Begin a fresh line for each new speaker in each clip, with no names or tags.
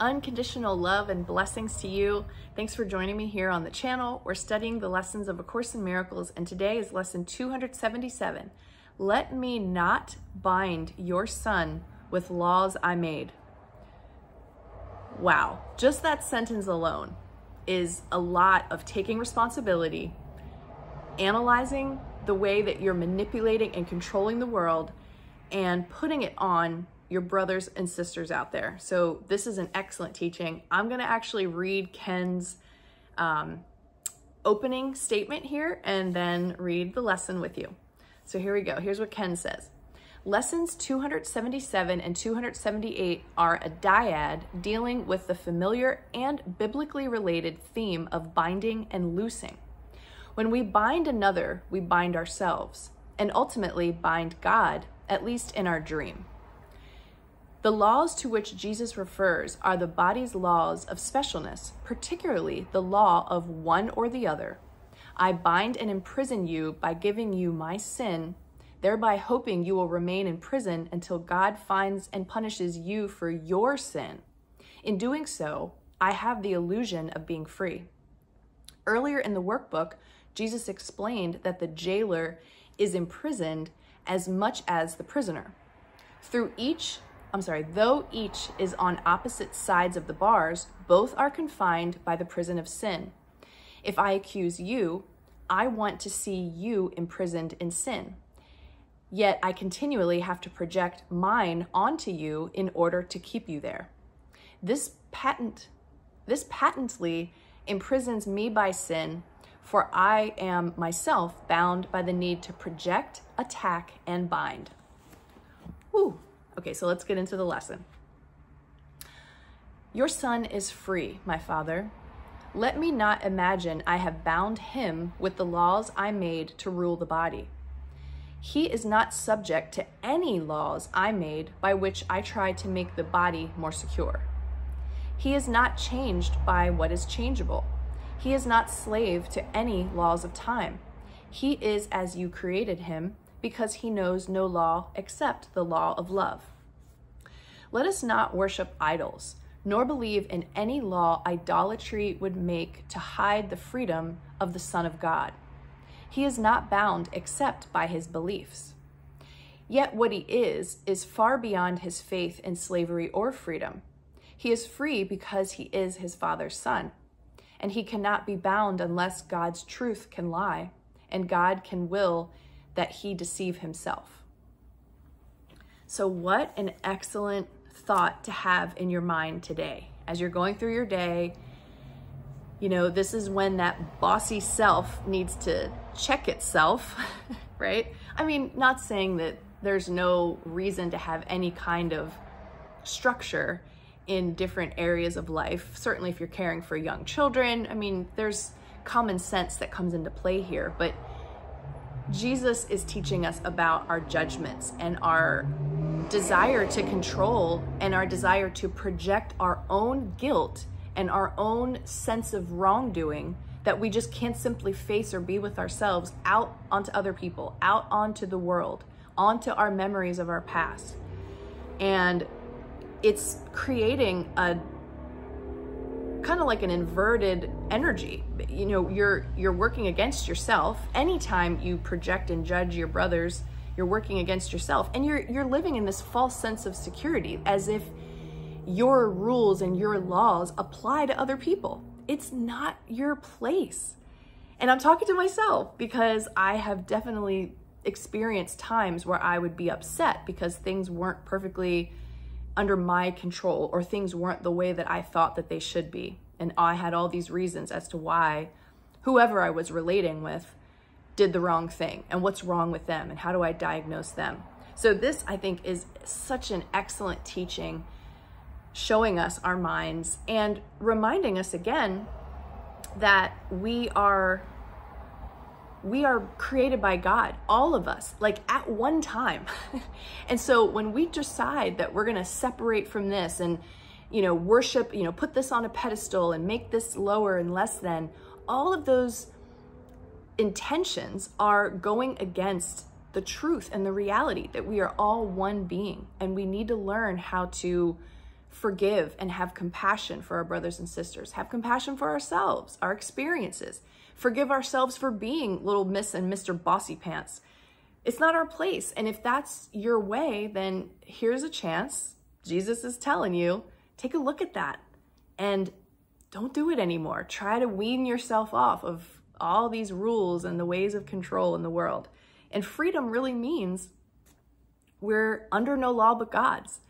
Unconditional love and blessings to you. Thanks for joining me here on the channel. We're studying the lessons of A Course in Miracles, and today is lesson 277. Let me not bind your son with laws I made. Wow, just that sentence alone is a lot of taking responsibility, analyzing the way that you're manipulating and controlling the world, and putting it on your brothers and sisters out there. So this is an excellent teaching. I'm gonna actually read Ken's opening statement here and then read the lesson with you. So here we go. Here's what Ken says. Lessons 277 and 278 are a dyad dealing with the familiar and biblically related theme of binding and loosing. When we bind another, we bind ourselves and ultimately bind God, at least in our dream. The laws to which Jesus refers are the body's laws of specialness, particularly the law of one or the other. I bind and imprison you by giving you my sin, thereby hoping you will remain in prison until God finds and punishes you for your sin. In doing so, I have the illusion of being free. Earlier in the workbook, Jesus explained that the jailer is imprisoned as much as the prisoner. Though each is on opposite sides of the bars, both are confined by the prison of sin. If I accuse you, I want to see you imprisoned in sin. Yet I continually have to project mine onto you in order to keep you there. This patently imprisons me by sin, for I am myself bound by the need to project, attack, and bind. Whew. Okay, so let's get into the lesson. Your son is free, my father. Let me not imagine I have bound him with the laws I made to rule the body. He is not subject to any laws I made by which I tried to make the body more secure. He is not changed by what is changeable. He is not slave to any laws of time. He is as you created him, because he knows no law except the law of love. Let us not worship idols, nor believe in any law idolatry would make to hide the freedom of the Son of God. He is not bound except by his beliefs. Yet what he is far beyond his faith in slavery or freedom. He is free because he is his Father's son, and he cannot be bound unless God's truth can lie, and God can will that he deceive himself. So what an excellent thought to have in your mind today. As you're going through your day, you know, this is when that bossy self needs to check itself, right? I mean, not saying that there's no reason to have any kind of structure in different areas of life. Certainly if you're caring for young children, I mean, there's common sense that comes into play here, but Jesus is teaching us about our judgments and our desire to control and our desire to project our own guilt and our own sense of wrongdoing that we just can't simply face or be with ourselves out onto other people, out onto the world, onto our memories of our past. And it's creating a kind of like an inverted energy. You know, you're working against yourself. Anytime you project and judge your brothers, you're working against yourself, and you're living in this false sense of security as if your rules and your laws apply to other people. It's not your place. And I'm talking to myself because I have definitely experienced times where I would be upset because things weren't perfectly under my control, or things weren't the way that I thought that they should be. And I had all these reasons as to why whoever I was relating with did the wrong thing, and what's wrong with them, and how do I diagnose them. So this, I think, is such an excellent teaching, showing us our minds and reminding us again that we are created by God, all of us, like at one time. And so when we decide that we're going to separate from this and, you know, worship, you know, put this on a pedestal and make this lower and less than, all of those intentions are going against the truth and the reality that we are all one being, and we need to learn how to forgive and have compassion for our brothers and sisters, have compassion for ourselves, our experiences, forgive ourselves for being little Miss and Mr. Bossy Pants. It's not our place. And if that's your way, then here's a chance. Jesus is telling you, take a look at that and don't do it anymore. Try to wean yourself off of all these rules and the ways of control in the world. And freedom really means we're under no law but God's.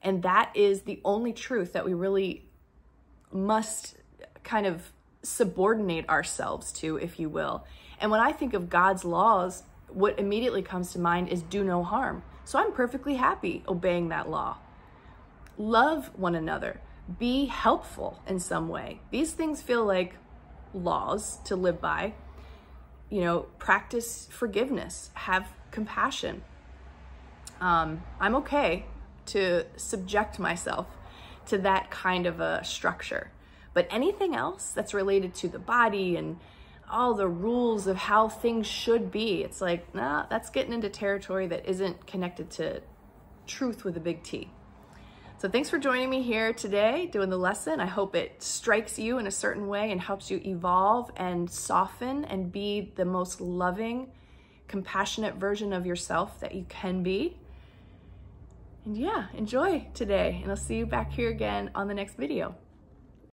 And that is the only truth that we really must kind of subordinate ourselves to, if you will. And when I think of God's laws, what immediately comes to mind is do no harm. So I'm perfectly happy obeying that law. Love one another. Be helpful in some way. These things feel like laws to live by. You know, practice forgiveness, have compassion. I'm okay to subject myself to that kind of a structure. But anything else that's related to the body and all the rules of how things should be, it's like, nah, that's getting into territory that isn't connected to truth with a big T. So thanks for joining me here today doing the lesson. I hope it strikes you in a certain way and helps you evolve and soften and be the most loving, compassionate version of yourself that you can be. And yeah, enjoy today, and I'll see you back here again on the next video.